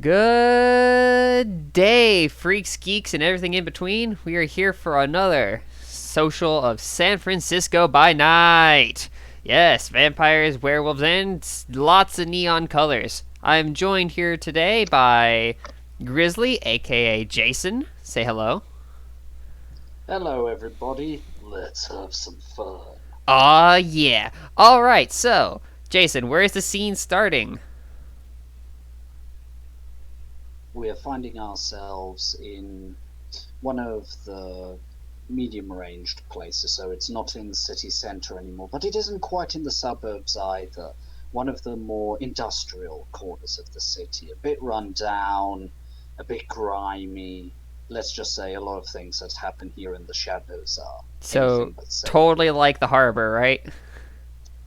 Good day, freaks, geeks, and everything in between. We are here for another social of San Francisco by night. Yes, vampires, werewolves, and lots of neon colors. I'm joined here today by Grizzly, aka Jason. Say hello. Hello, everybody. Let's have some fun. Aw, yeah. Alright, so, Jason, where is the scene starting? We are finding ourselves in one of the medium ranged places, so it's not in the city centre anymore, but it isn't quite in the suburbs either. One of the more industrial corners of the city, a bit run down, a bit grimy. Let's just say a lot of things that happen here in the shadows are So, anything but safe. totally like the harbor, right?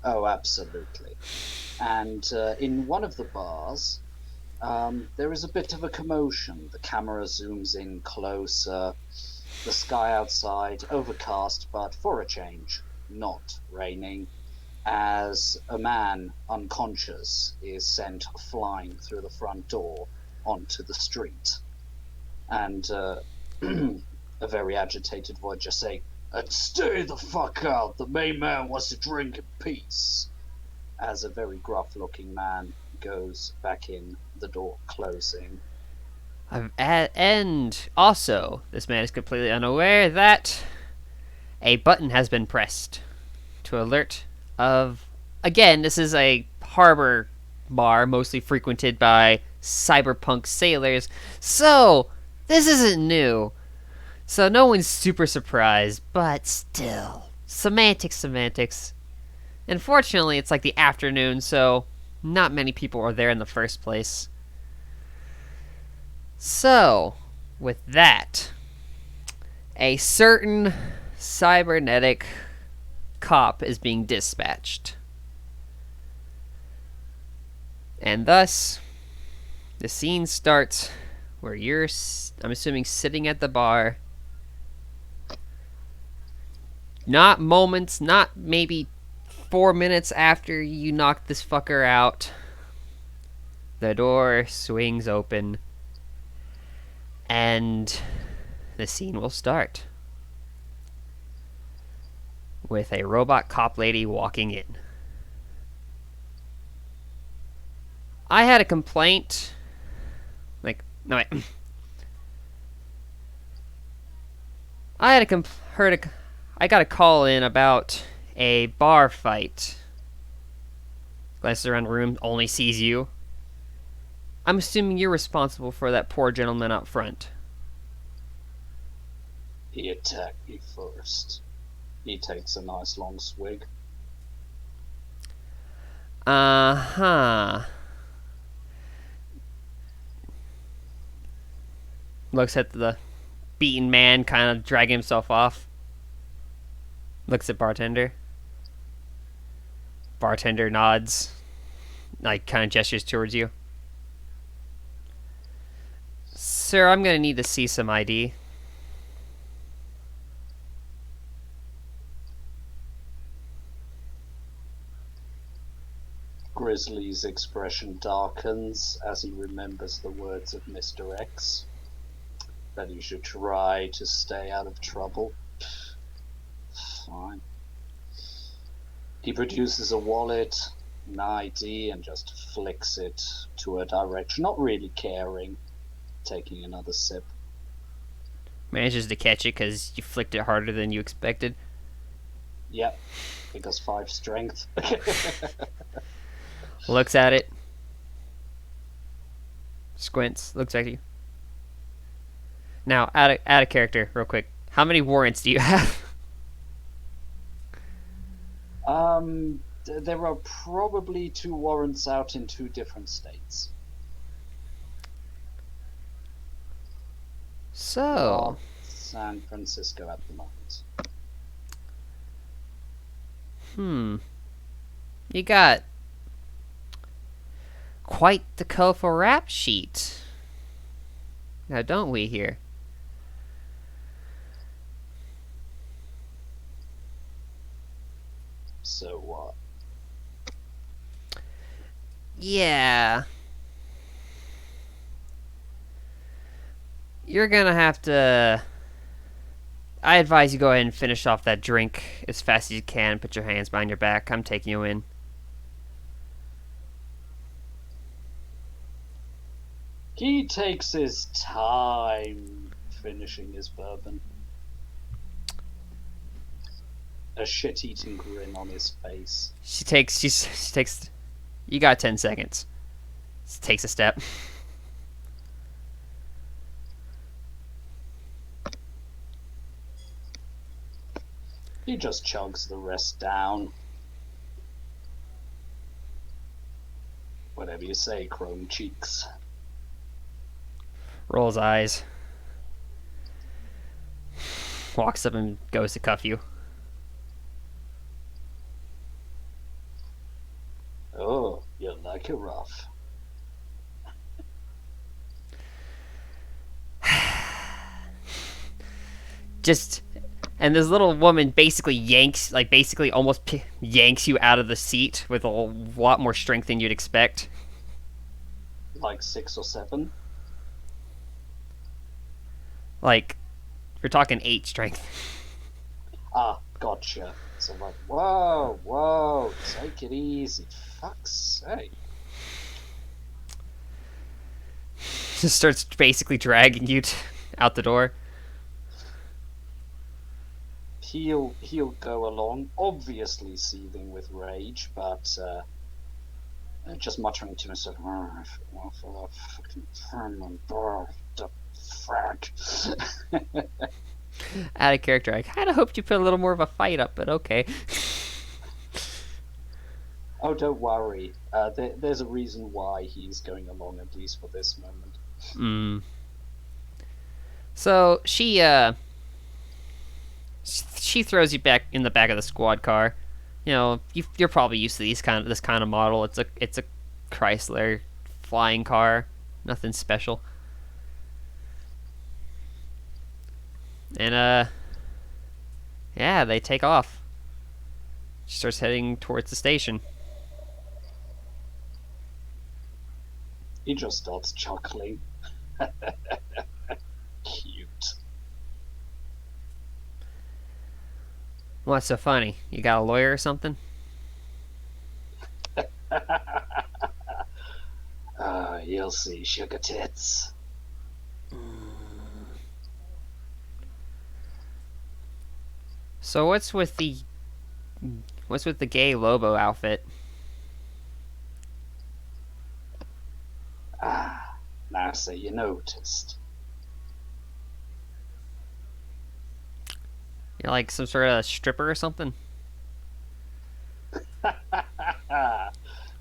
Oh, absolutely. And in one of the bars, there is a bit of a commotion. The camera zooms in closer. The sky outside, overcast, but for a change, not raining, as a man unconscious is sent flying through the front door onto the street. And a very agitated voice just saying, "And stay the fuck out! The main man wants to drink in peace." As a very gruff looking man goes back in, the door closing. And also, this man is completely unaware that a button has been pressed to alert of. Again, this is a harbor bar mostly frequented by cyberpunk sailors, so this isn't new. So no one's super surprised, but still. Semantics. Unfortunately, it's like the afternoon, so not many people are there in the first place. So, with that, a certain cybernetic cop is being dispatched. And thus, the scene starts where you're, I'm assuming, sitting at the bar. Not moments, not maybe 4 minutes after you knock this fucker out. The door swings open, and the scene will start with a robot cop lady walking in. I had a complaint. Like, no, wait. I had I got a call in about a bar fight. Glances around the room, only sees you. I'm assuming you're responsible for that poor gentleman up front. He attacked me first. He takes a nice long swig. Uh huh. Looks at the beaten man, kind of dragging himself off. Looks at bartender. Bartender nods, like kind of gestures towards you. Sir, I'm gonna need to see some ID. Grizzly's expression darkens as he remembers the words of Mr. X, that you should try to stay out of trouble. Fine. He produces a wallet, an ID, and just flicks it to a direction, not really caring, taking another sip. Manages to catch it because you flicked it harder than you expected. Yep, because 5 strength. Looks at it. Squints. Looks at you. Now, add a character real quick. How many warrants do you have? There are probably 2 warrants out in 2 different states. So, Not San Francisco at the moment. You got quite the colorful rap sheet. Now, don't we here? So what? Yeah. You're gonna have to. I advise you go ahead and finish off that drink as fast as you can. Put your hands behind your back. I'm taking you in. He takes his time finishing his bourbon. A shit-eating grin on his face. She takes. You got 10 seconds. She takes a step. He just chugs the rest down. Whatever you say, Chrome Cheeks. Rolls eyes. Walks up and goes to cuff you. Oh, you like it rough. Just. And this little woman basically yanks, like basically almost yanks you out of the seat with a lot more strength than you'd expect. Like 6 or 7? Like, we're talking 8 strength. Ah, gotcha. So I'm like, whoa, take it easy. Fuck's sake. Just starts basically dragging you out the door. He'll go along, obviously seething with rage, but just muttering to himself, fucking the frag. Out of character. I kind of hoped you put a little more of a fight up, but okay. Oh, don't worry. There's a reason why he's going along, at least for this moment. So she throws you back in the back of the squad car. You know, you're probably used to this kind of model. It's a Chrysler flying car, nothing special. And yeah, they take off. She starts heading towards the station. He just starts chuckling. Cute. What's so funny? You got a lawyer or something? You'll see, sugar tits. So what's with the gay Lobo outfit? Now say you noticed. You're like some sort of stripper or something?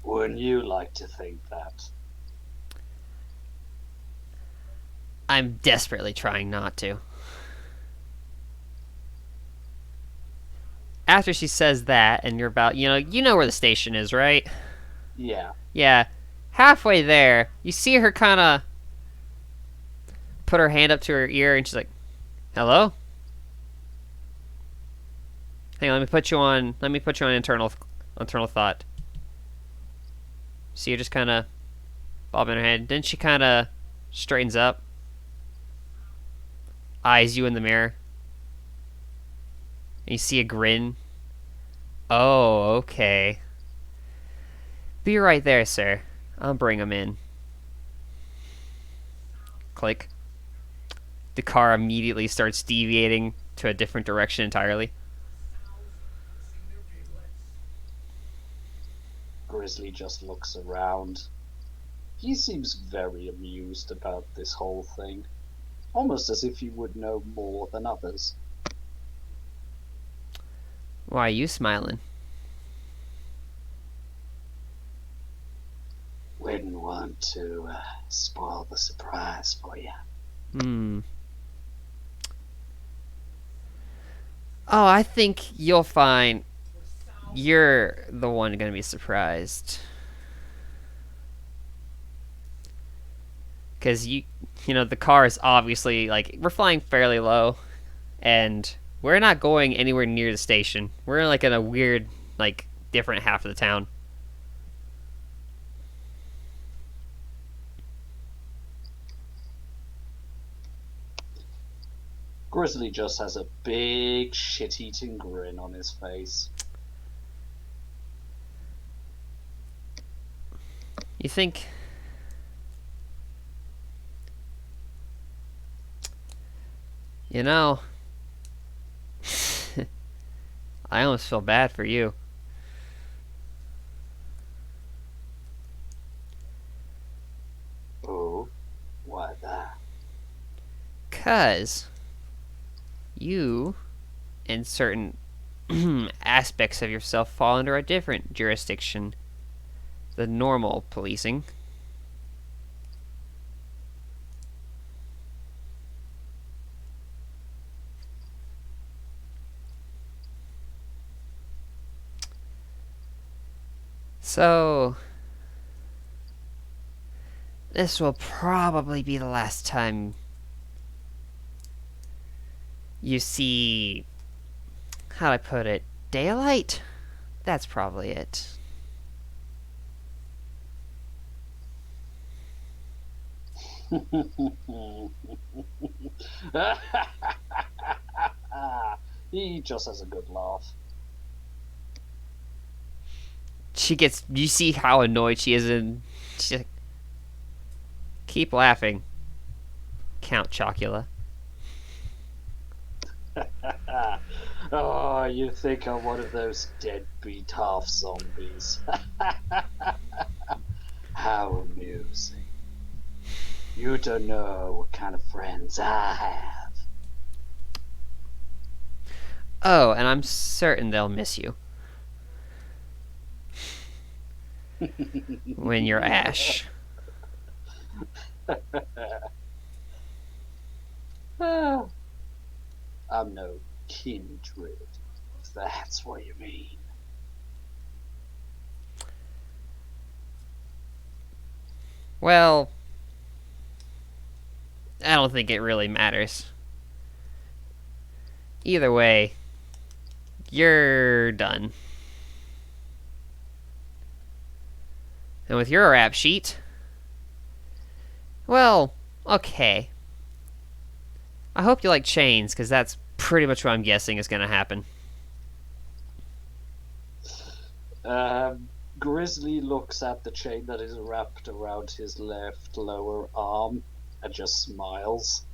Wouldn't you like to think that? I'm desperately trying not to. After she says that, and you're about, you know where the station is, right? Yeah. Yeah. Halfway there, you see her kind of put her hand up to her ear, and she's like, "Hello? Hang on, let me put you on internal thought." So you're just kind of bobbing her head. Then she kind of straightens up, eyes you in the mirror, and you see a grin. Oh, okay. Be right there, sir. I'll bring him in. Click. The car immediately starts deviating to a different direction entirely. Grizzly just looks around. He seems very amused about this whole thing. Almost as if he would know more than others. Why are you smiling? Wouldn't want to spoil the surprise for you. Oh, I think you'll find you're the one going to be surprised. Because the car is obviously, like, we're flying fairly low, and we're not going anywhere near the station. We're, like, in a weird, like, different half of the town. Grizzly just has a big shit-eating grin on his face. You think... You know... I almost feel bad for you. Oh, why that? 'Cause... You, in certain aspects of yourself, fall under a different jurisdiction. The normal policing. So, this will probably be the last time you see, how'd I put it, daylight? That's probably it. He just has a good laugh. You see how annoyed she is, and she's like, keep laughing, Count Chocula. Oh, you think I'm one of those deadbeat half zombies. How amusing. You don't know what kind of friends I have. Oh, and I'm certain they'll miss you. When you're Ash. I'm no kindred, if that's what you mean. Well, I don't think it really matters. Either way, you're done. And with your rap sheet, well, okay. I hope you like chains, because that's pretty much what I'm guessing is going to happen. Grizzly looks at the chain that is wrapped around his left lower arm and just smiles.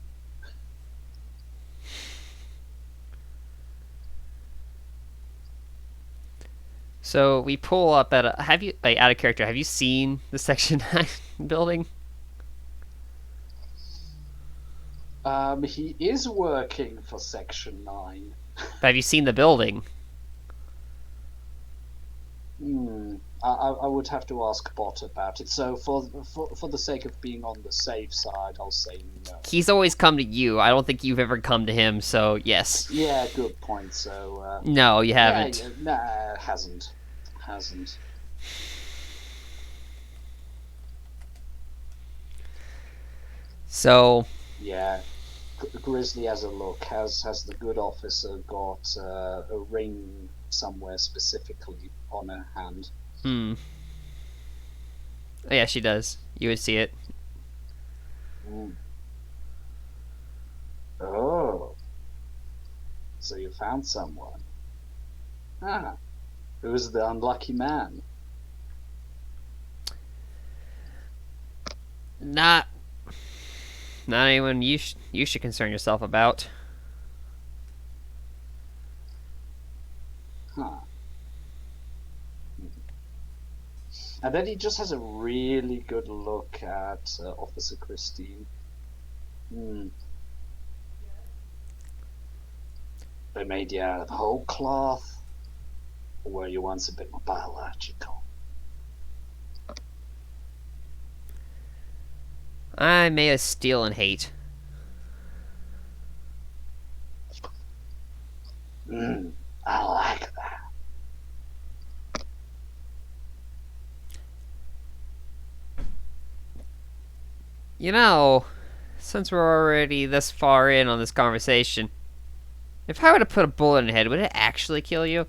So we pull up at a. Have you, like, out of character, have you seen the Section 9 building? He is working for Section 9. Have you seen the building? I would have to ask Bot about it. So for the sake of being on the safe side, I'll say no. He's always come to you. I don't think you've ever come to him, so yes. Yeah, good point. So No, you haven't. Nah, hasn't. So Yeah, Grizzly has a look. Has the good officer got a ring somewhere specifically on her hand? Oh, yeah, she does. You would see it. Oh, so you found someone. Ah, who's the unlucky man? Not anyone you should concern yourself about. Huh. And then he just has a really good look at Officer Christine. They made you out of whole cloth, or were you once a bit more biological? I made of steel and hate. I like that. You know, since we're already this far in on this conversation, if I were to put a bullet in your head, would it actually kill you?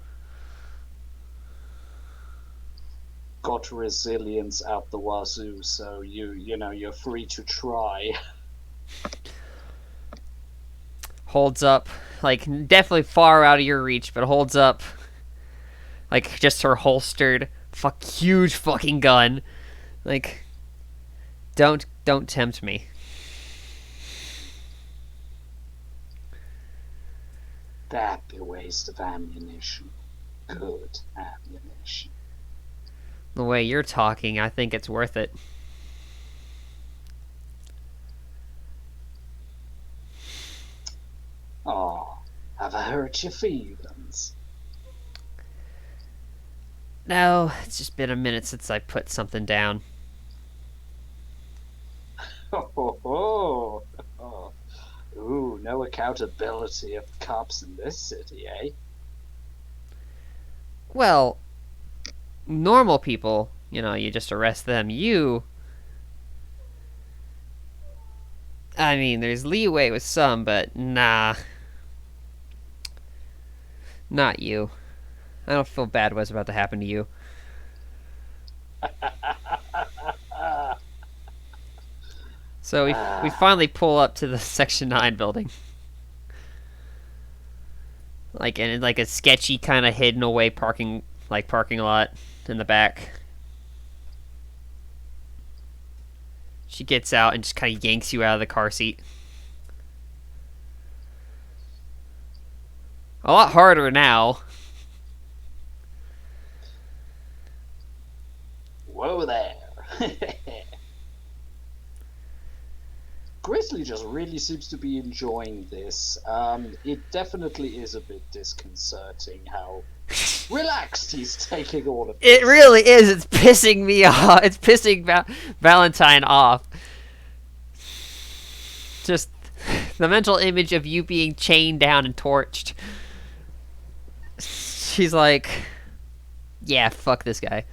Got resilience out the wazoo, so you're free to try. holds up, like definitely far out of your reach, but holds up like just her holstered huge fucking gun. Like, don't tempt me. That be waste of ammunition. Good ammunition. The way you're talking, I think it's worth it. Oh, have I hurt your feelings? No, it's just been a minute since I put something down. Oh. Ooh, no accountability of cops in this city, eh? Well, normal people, you just arrest them. I mean, there's leeway with some, but nah. Not you. I don't feel bad what's about to happen to you. So we finally pull up to the Section 9 building. Like, in like a sketchy kind of hidden away parking lot in the back. She gets out and just kind of yanks you out of the car seat. A lot harder now. Whoa there. Grizzly just really seems to be enjoying this. It definitely is a bit disconcerting how relaxed he's taking all of this. It really is. It's pissing me off. It's pissing Valentine off. Just the mental image of you being chained down and torched. She's like, yeah, fuck this guy.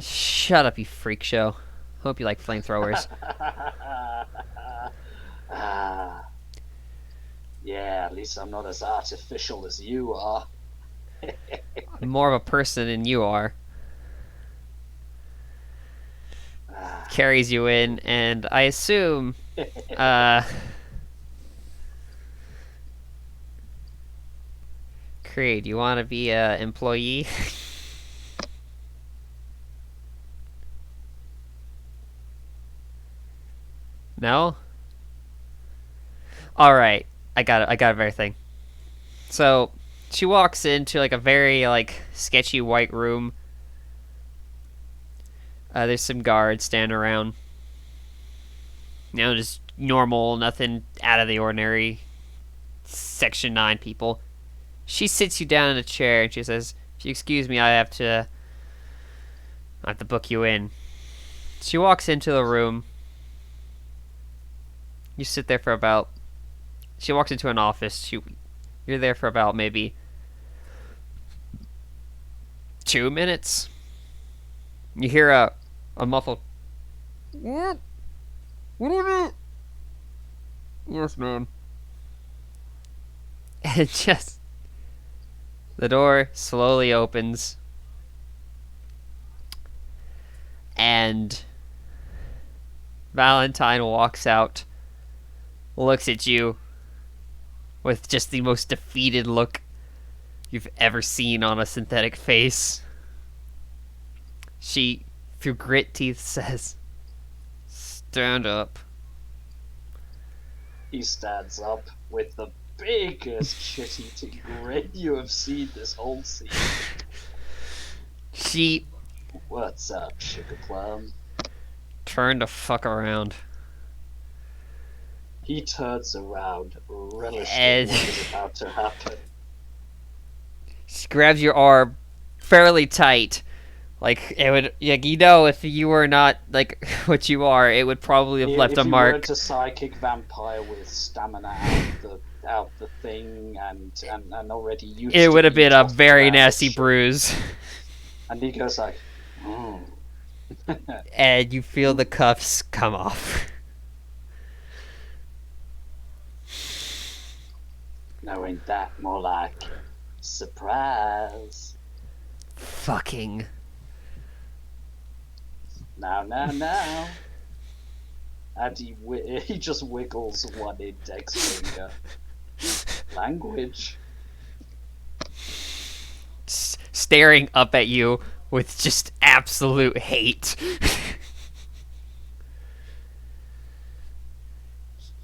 Shut up, you freak show. Hope you like flamethrowers. Yeah, at least I'm not as artificial as you are. I'm more of a person than you are. Carries you in, and I assume, Creed, you want to be a employee? No? Alright, I got it. I got everything. So, she walks into like a very sketchy white room. There's some guards standing around. Just normal, nothing out of the ordinary. Section 9 people. She sits you down in a chair and she says, if you excuse me, I have to book you in. She walks into the room. You sit there for about... She walks into an office. You're there for about maybe 2 minutes. You hear a muffled... What? What is it? Yes, ma'am. And just... The door slowly opens. And... Valentine walks out. Looks at you with just the most defeated look you've ever seen on a synthetic face. She, through grit teeth, says, "Stand up." He stands up with the biggest shit-eating grin you have seen this whole scene. She... What's up, Sugar Plum? Turn the fuck around. He turns around, relishing And... what is about to happen. She grabs your arm fairly tight. It would, if you were not what you are, it would probably have left a mark. If you weren't a psychic vampire with stamina out the thing and already used it would have been a to very nasty bruise. And he goes like, and you feel the cuffs come off. Now ain't that more like surprise? Fucking. Now. And he just wiggles one index finger. Language. Staring up at you with just absolute hate.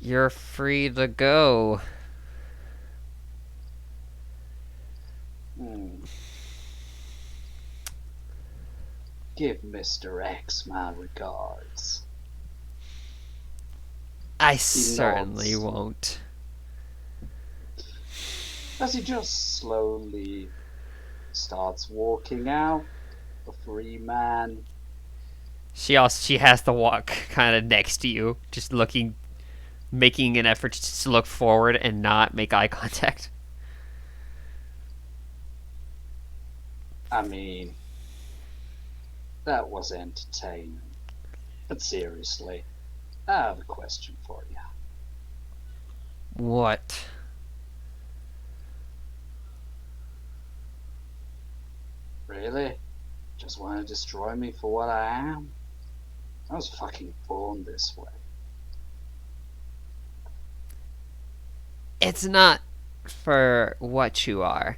You're free to go. Hmm. Give Mr. X my regards. I certainly won't. As he just slowly starts walking out, a free man. She has to walk kind of next to you, just looking, making an effort to look forward and not make eye contact. I mean, that was entertaining. But seriously, I have a question for you. What? Really? Just want to destroy me for what I am? I was fucking born this way. It's not for what you are.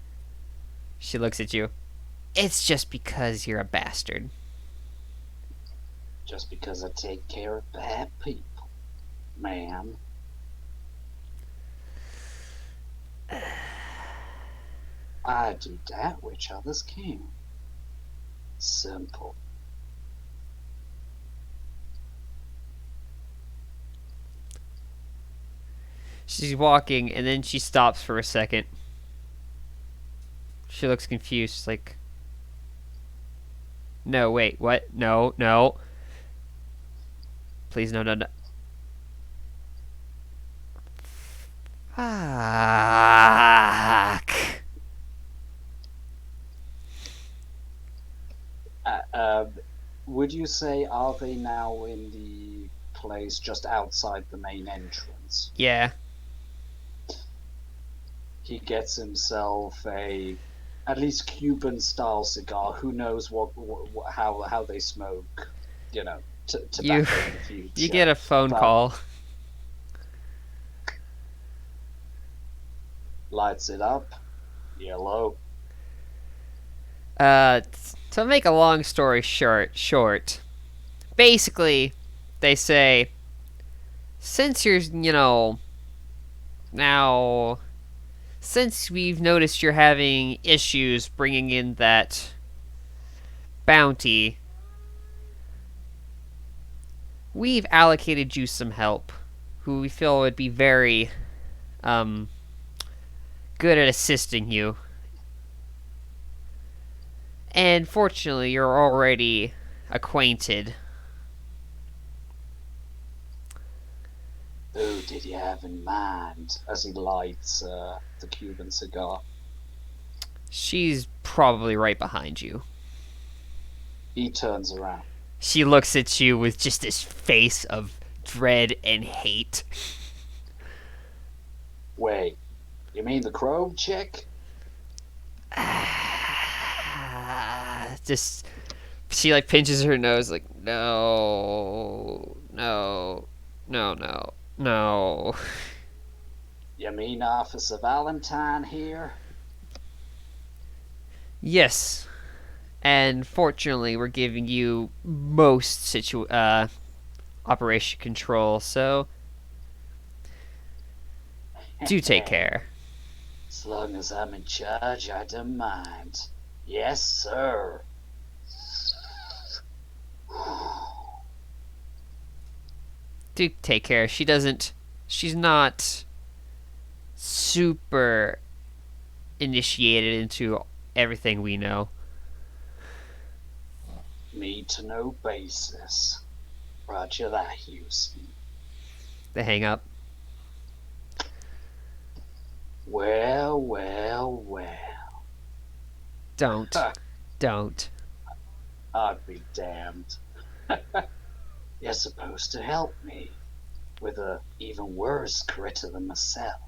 She looks at you. It's just because you're a bastard. Just because I take care of bad people, ma'am. I do that which others can't. Simple. She's walking and then she stops for a second. She looks confused. She's like, no, wait, what? No, no. Please, no, no, no. Fuck. Would you say, are they now in the place just outside the main entrance? Yeah. He gets himself a, at least Cuban style cigar. Who knows how they smoke, you know, tobacco in the future. You get a phone call. Lights it up. Yellow. To make a long story short, basically, they say, since you're, now, since we've noticed you're having issues bringing in that bounty, we've allocated you some help who we feel would be very, good at assisting you. And fortunately, you're already acquainted. Who did you have in mind as he lights the Cuban cigar? She's probably right behind you. He turns around. She looks at you with just this face of dread and hate. Wait, you mean the Crow chick? Just, she like pinches her nose, like, no, no, no, no, no. You mean Officer Valentine here? Yes, and fortunately, we're giving you most operation control, so do take care. As long as I'm in charge, I don't mind. Yes, sir. Do take care. She's not super initiated into everything we know. Need to know basis. Roger that, Houston. They hang up. Well, well, well. Don't. Don't. I'd be damned. You're supposed to help me with a even worse critter than myself.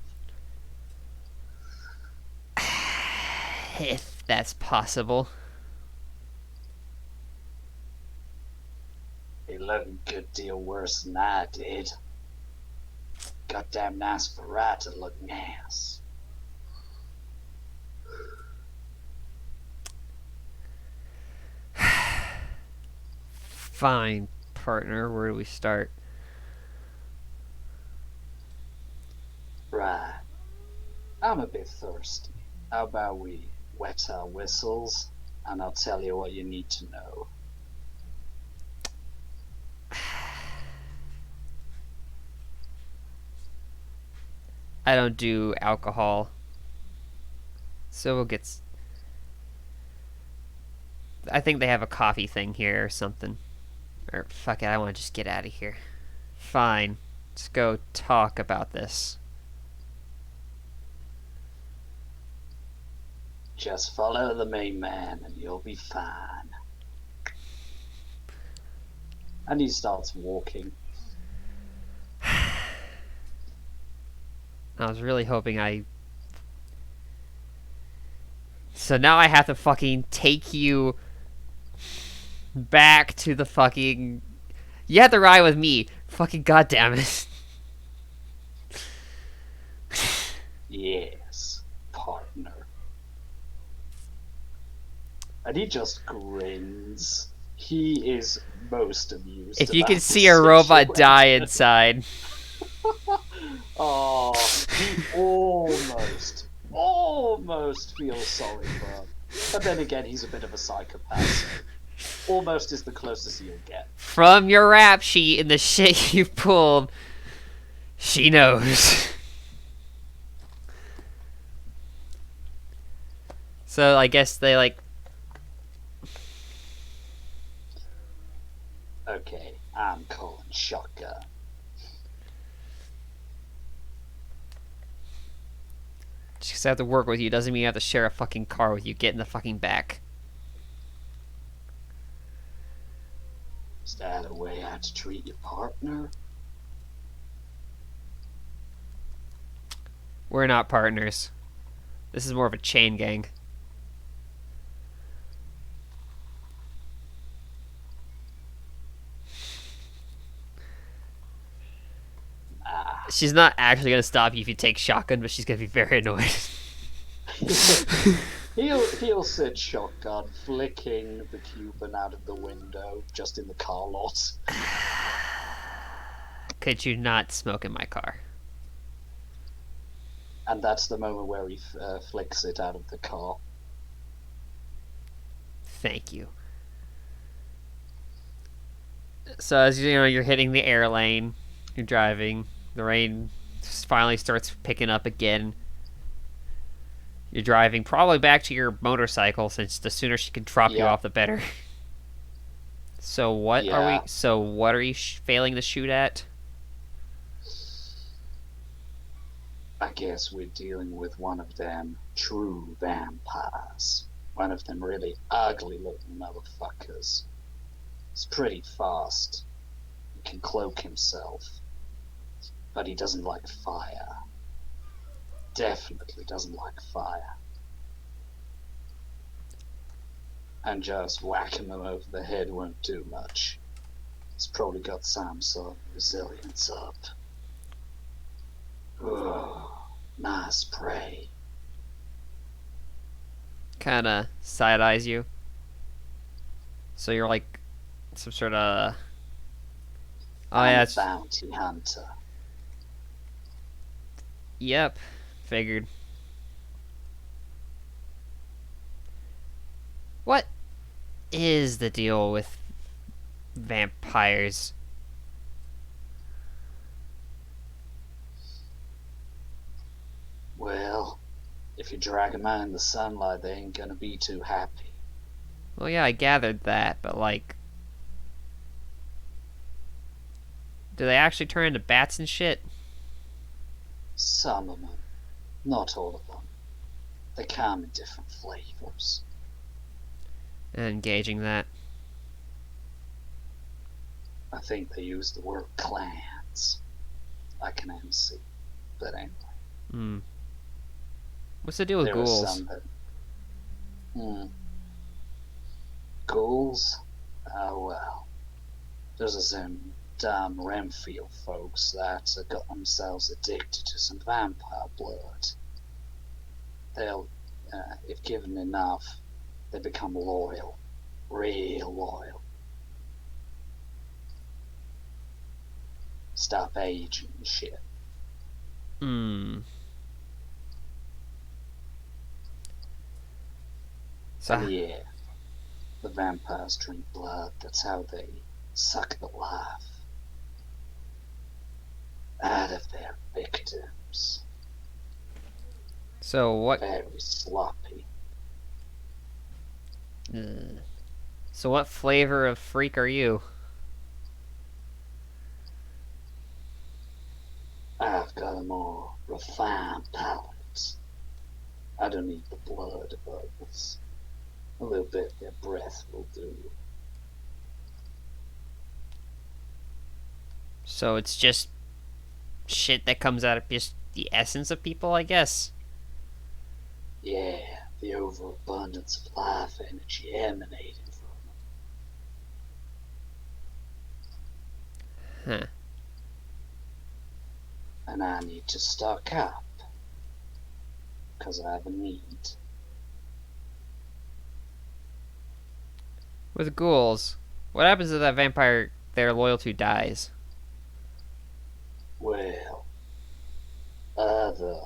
If that's possible. He look a good deal worse than I did. Goddamn Nosferatu looking ass. Fine, partner. Where do we start? Right. I'm a bit thirsty. How about we wet our whistles, and I'll tell you what you need to know. I don't do alcohol. So we'll I think they have a coffee thing here or something. Or fuck it, I want to just get out of here. Fine. Let's go talk about this. Just follow the main man, and you'll be fine. And he starts walking. I was really hoping So now I have to fucking take you back to the fucking... You have to ride with me. Fucking goddamn it. Yes, partner. And he just grins. He is most amused. If you about can this see a robot situation. die inside. Oh, he almost feels sorry for him. But then again, he's a bit of a psychopath. So almost is the closest you'll get. From your rap sheet and the shit you pulled, she knows. So I guess they like... Okay, I'm calling shotgun. Just 'cause I have to work with you doesn't mean I have to share a fucking car with you. Get in the fucking back. Is that a way how to treat your partner? We're not partners. This is more of a chain gang. Ah. She's not actually gonna stop you if you take shotgun, but she's gonna be very annoyed. He'll sit shotgun, flicking the Cuban out of the window just in the car lot. Could you not smoke in my car? And that's the moment where he flicks it out of the car. Thank you. So as you know, you're hitting the air lane. You're driving. The rain finally starts picking up again. You're driving probably back to your motorcycle, since the sooner she can drop you Yeah. off, the better. So what are Yeah. we? So what are you failing to shoot at? I guess we're dealing with one of them true vampires. One of them really ugly looking motherfuckers. He's pretty fast. He can cloak himself. But he doesn't like fire. Definitely doesn't like fire. And just whacking them over the head won't do much. He's probably got some sort of resilience up. Oh, nice prey. Kind of side eyes you. So you're like some sort of. Oh I'm yeah, a it's, bounty hunter. yep, figured. What is the deal with vampires? Well, if you drag them out in the sunlight, they ain't gonna be too happy. Well, yeah, I gathered that, but like, do they actually turn into bats and shit? Some of them, not all of them. They come in different flavors. Engaging that. I think they use the word clans, like an MC. But anyway, Hmm. What's the deal with there are ghouls? some that. Ghouls? Oh well. There's them damn Renfield folks that got themselves addicted to some vampire blood. They'll, if given enough, they become loyal. Real loyal. Stop aging and shit. Hmm. So, And yeah, the vampires drink blood. That's how they suck the life out of their victims. so what? Very sloppy. So what flavor of freak are you? I've got a more refined palate. I don't need the blood, but a little bit of their breath will do. So it's just shit that comes out of just the essence of people, I guess. Yeah, the overabundance of life energy emanating from them. Huh. And I need to stock up, because I have a need. With ghouls, what happens if that vampire they're loyal to dies? Well, either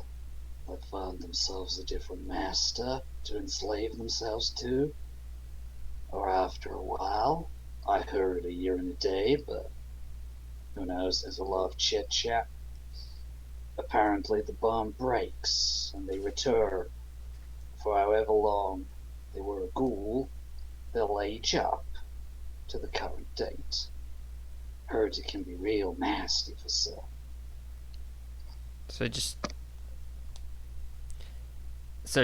they find themselves a different master to enslave themselves to, or after a while, I heard a year and a day, but who knows, there's a lot of chit chat. Apparently, the bond breaks and they return. For however long they were a ghoul, they'll age up to the current date. Heard it can be real nasty for some. So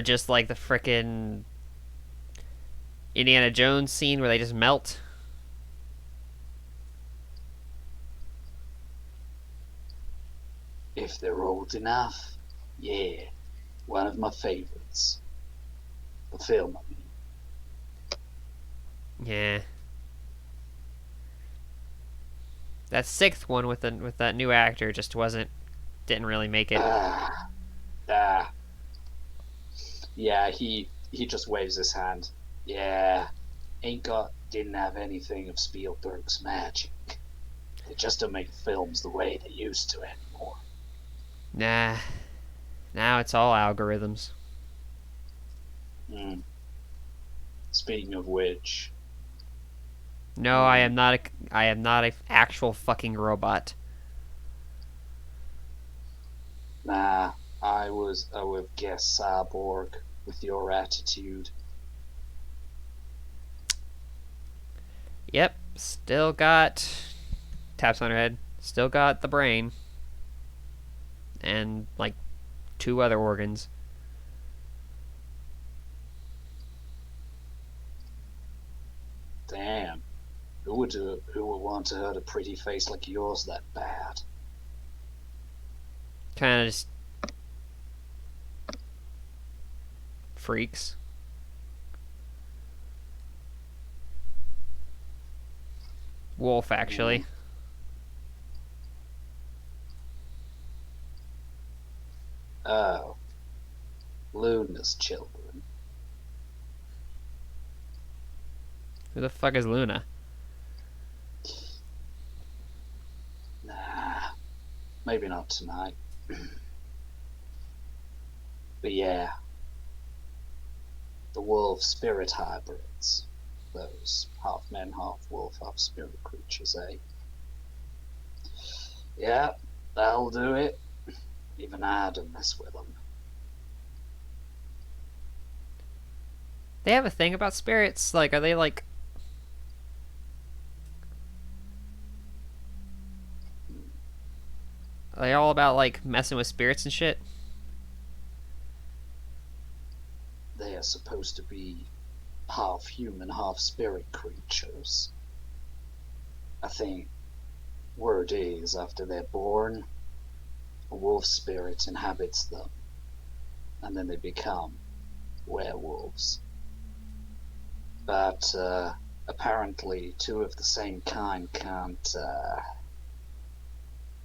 just like the frickin' Indiana Jones scene where they just melt. If they're old enough, yeah, one of my favorites. The film, I mean. Yeah. That sixth one with that new actor just didn't really make it. Ah, ah. Yeah, he just waves his hand. Yeah, didn't have anything of Spielberg's magic. They just don't make films the way they used to anymore. Nah. Now it's all algorithms. Mm. Speaking of which, No, I am not a actual fucking robot. nah, I would guess Cyborg with your attitude. Yep, still got taps on her head. Still got the brain and like two other organs. Damn, who would want to hurt a pretty face like yours that bad? Kind of just freaks. Wolf, actually. Oh, Luna's children. Who the fuck is Luna? Nah, maybe not tonight. But yeah, the wolf spirit hybrids. Those half man, half wolf, half spirit creatures, eh? Yeah, that'll do it. Even I don't mess with them. They have a thing about spirits. Like, are they like? Are they all about like messing with spirits and shit? They are supposed to be half human, half spirit creatures. I think word is after they're born, a wolf spirit inhabits them, and then they become werewolves. But apparently two of the same kind can't,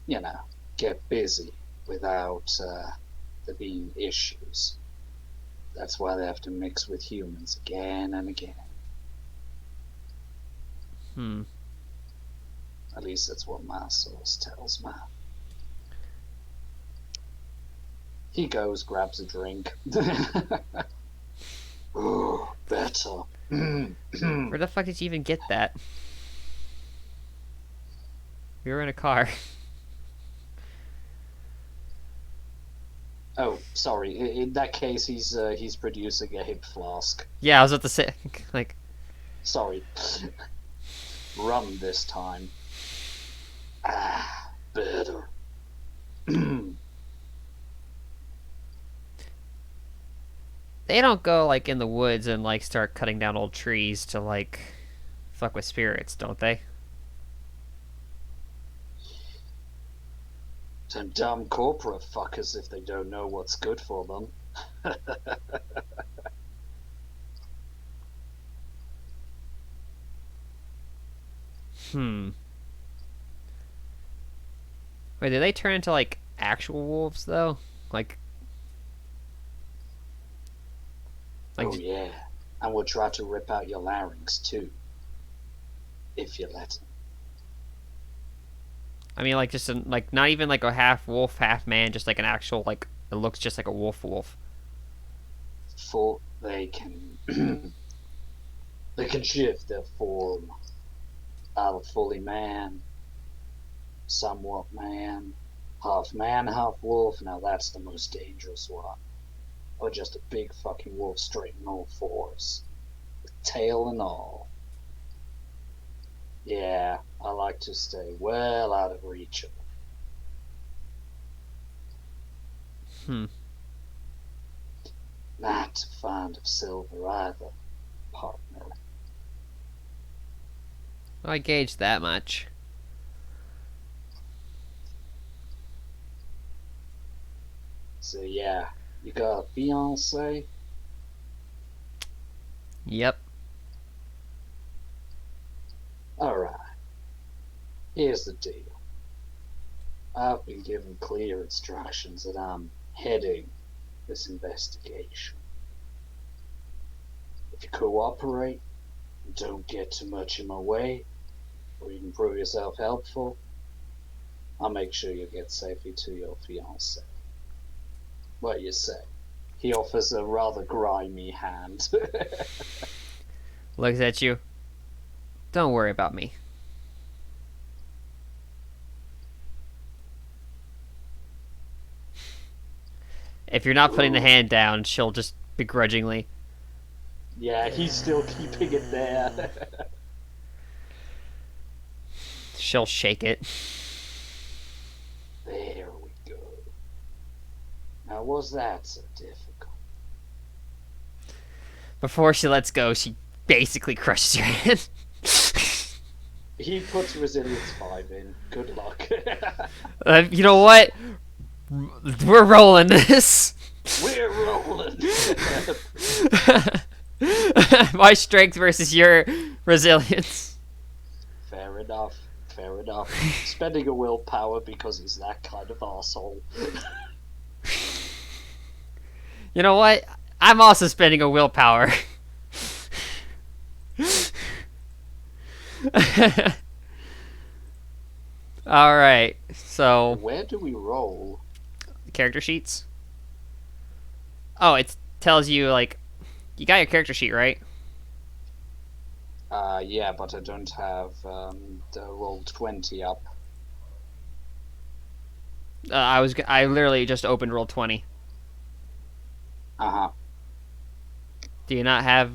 you know, get busy without there being issues. That's why they have to mix with humans again and again. Hmm. At least that's what my source tells me. He goes, grabs a drink. Oh, better. Where the fuck did you even get that? We were in a car. Oh, sorry. In that case, he's producing a hip flask. Yeah, I was about to say, like, Sorry. Rum this time. Ah, better. they don't go like in the woods and like start cutting down old trees to like fuck with spirits, don't they? Them dumb corporate fuckers if they don't know what's good for them. Hmm. Wait, do they turn into like actual wolves though? Like, Oh yeah, and we'll try to rip out your larynx too, if you let him. I mean, like just like not even like a half wolf, half man, just like an actual like it looks just like a wolf. For they can they can shift their form out of fully man, somewhat man, half wolf. Now that's the most dangerous one. Or just a big fucking wolf straight in all fours, with tail and all. Yeah, I like to stay well out of reach of them. Not fond of silver either, partner. I gauged that much. So yeah, you got a fiance? Yep. Alright. Here's the deal. I've been given clear instructions that I'm heading this investigation. If you cooperate and don't get too much in my way, or you can prove yourself helpful, I'll make sure you get safely to your fiance. What you say? He offers a rather grimy hand. Looks at you. Don't worry about me. If you're not putting the hand down, she'll just begrudgingly. Yeah, he's still keeping it there. She'll shake it. There we go. Now, was that so difficult? Before she lets go, she basically crushes your hand. He puts Resilience 5 in. Good luck. You know what? We're rolling this. We're rolling. My strength versus your resilience. Fair enough. Fair enough. Spending a willpower because he's that kind of asshole. You know what? I'm also spending a willpower. Alright, so... Where do we roll? Character sheets? Oh, it tells you, like... You got your character sheet, right? Yeah, but I don't have the roll 20 up. I literally just opened roll 20. Uh-huh. Do you not have...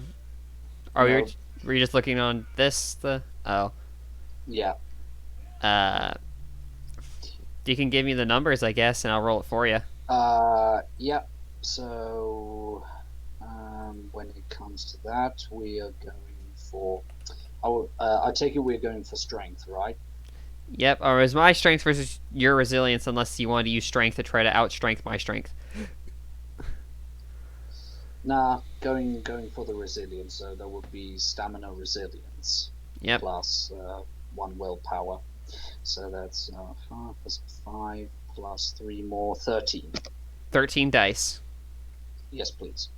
Are Nope. were you just looking on this? Oh. Yeah. You can give me the numbers, I guess, and I'll roll it for you. Yeah. So, when it comes to that, we are going for... I take it we're going for strength, right? Yep, or is my strength versus your resilience, unless you want to use strength to try to outstrength my strength. Nah, going for the resilience. So that would be stamina resilience Yep. plus one willpower. So that's 5 plus 3 more 13. 13 dice. Yes, please.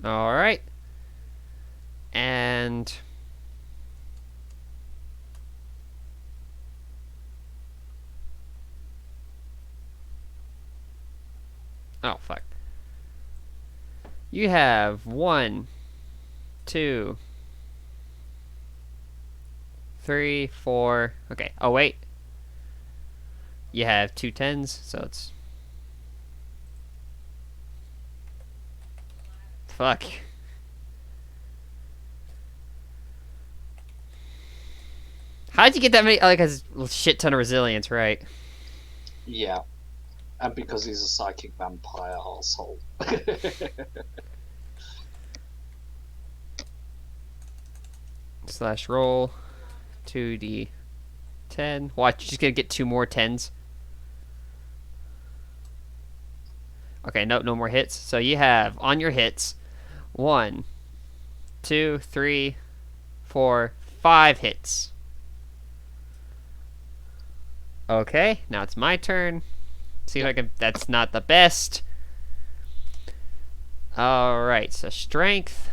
All right. And oh fuck. You have 1, 2, 3, 4. Okay. Oh wait. You have 2 10s, so it's fuck. How'd you get that many? Like a shit ton of resilience, right? Yeah, and because he's a psychic vampire asshole. Slash roll 2d10. Watch, you're just gonna get 2 more 10s. Okay, no more hits. So you have on your hits 1, 2, 3, 4, 5 hits. Okay, now it's my turn. See if I can. That's not the best. Alright, so strength.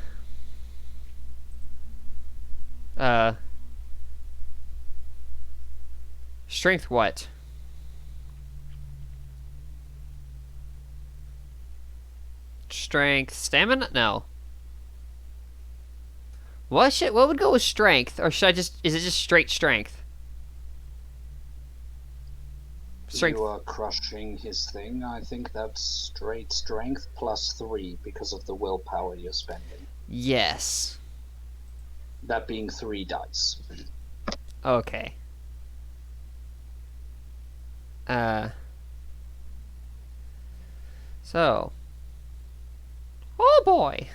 Strength what? Strength. Stamina? No. What shit? What would go with strength? Or should I just. Is it just straight strength? Strength. You are crushing his thing. I think that's straight strength plus 3 because of the willpower you're spending. Yes. That being 3 dice. Okay. So. Oh boy.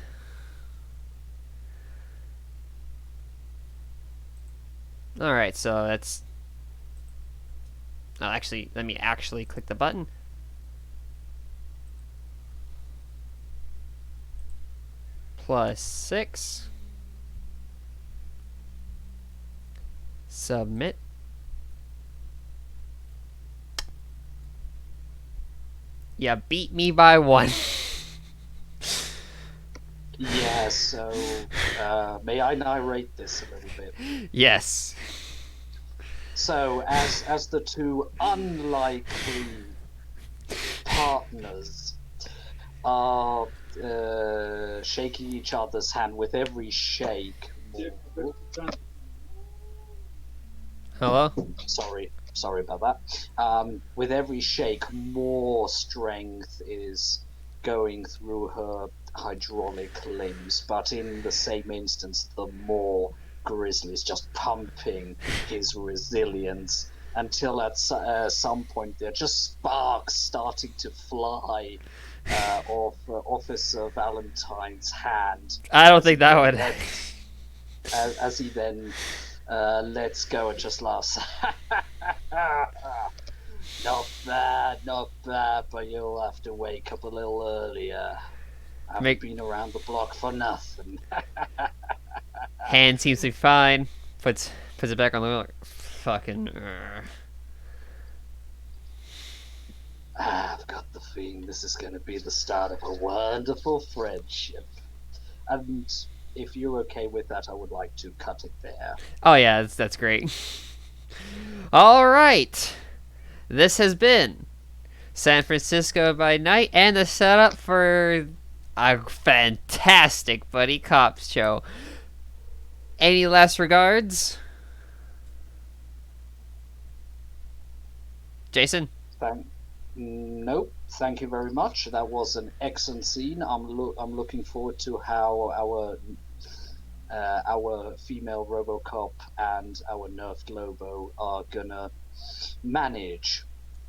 Alright, so that's. Oh, actually, let me actually click the button. Plus 6. Submit. Yeah, beat me by 1. Yeah, so may I narrate this a little bit? Yes. So, as the two unlikely partners are shaking each other's hand with every shake. Hello? Sorry about that. With every shake, more strength is going through her hydraulic limbs, but in the same instance, the more Grizzly's just pumping his resilience until at some point there are just sparks starting to fly off Officer Valentine's hand. I don't think that would. As he then lets go and just laughs. Not bad, but you'll have to wake up a little earlier. I haven't been around the block for nothing. Hand seems to be fine. Puts it back on the wheel. Fucking. I've got the feeling this is going to be the start of a wonderful friendship. And if you're okay with that, I would like to cut it there. Oh yeah, that's great. All right, this has been San Francisco by Night and the setup for a fantastic buddy cops show. Any last regards, Jason? Nope. Thank you very much. That was an excellent scene. I'm looking forward to how our female RoboCop and our nerfed Lobo are gonna manage.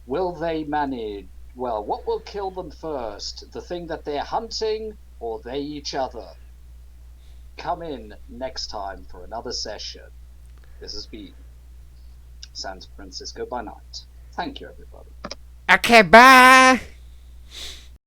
Will they manage? Well, what will kill them first? The thing that they're hunting, or they each other? Come in next time for another session. This has been San Francisco by night. Thank you, everybody. Okay, bye!